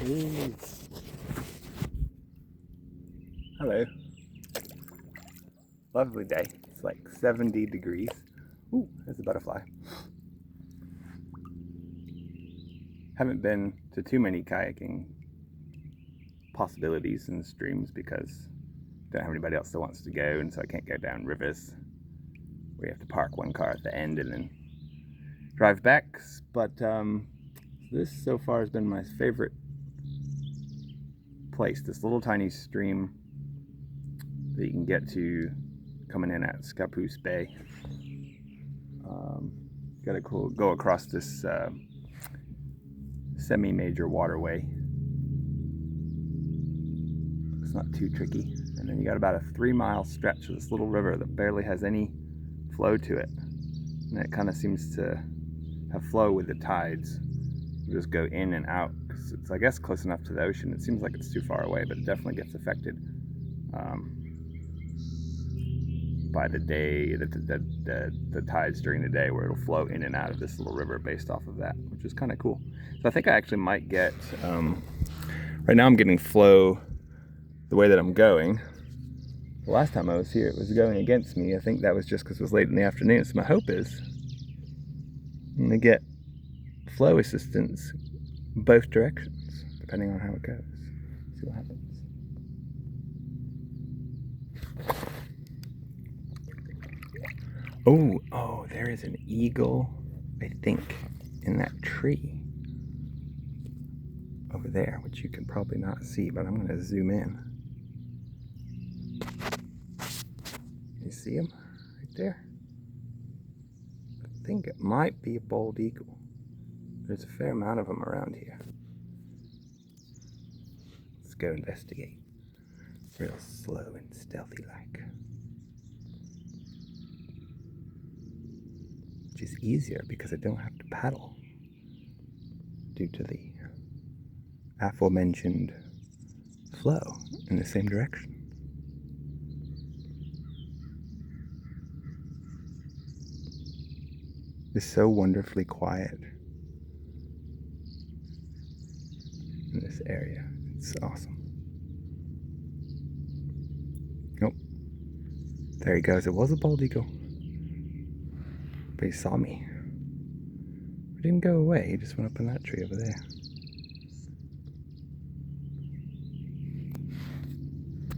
Jeez. Hello. Lovely day. It's like 70 degrees. Ooh, there's a butterfly. Haven't been to too many kayaking possibilities in streams because I don't have anybody else that wants to go, and so I can't go down rivers where you have to park one car at the end and then drive back. But this so far has been my favorite place, this little tiny stream that you can get to coming in at Scappoose Bay. Gotta go across this semi-major waterway. It's not too tricky. And then you got about a 3-mile stretch of this little river that barely has any flow to it. And it kind of seems to have flow with the tides. You just go in and out because it's, I guess, close enough to the ocean. It seems like it's too far away, but it definitely gets affected by the day, the tides during the day, where it'll flow in and out of this little river based off of that, which is kind of cool. So I think I actually might get, right now I'm getting flow the way that I'm going. The last time I was here, it was going against me. I think that was just because it was late in the afternoon. So my hope is I'm gonna get flow assistance both directions, depending on how it goes. See what happens. Oh, there is an eagle, I think, in that tree over there, which you can probably not see, but I'm gonna zoom in. You see him right there? I think it might be a bald eagle. There's a fair amount of them around here. Let's go investigate. Real slow and stealthy like. Which is easier because I don't have to paddle due to the aforementioned flow in the same direction. It's so wonderfully quiet in this area. It's awesome. Oh, there he goes. It was a bald eagle. But he saw me. He didn't go away. He just went up in that tree over there.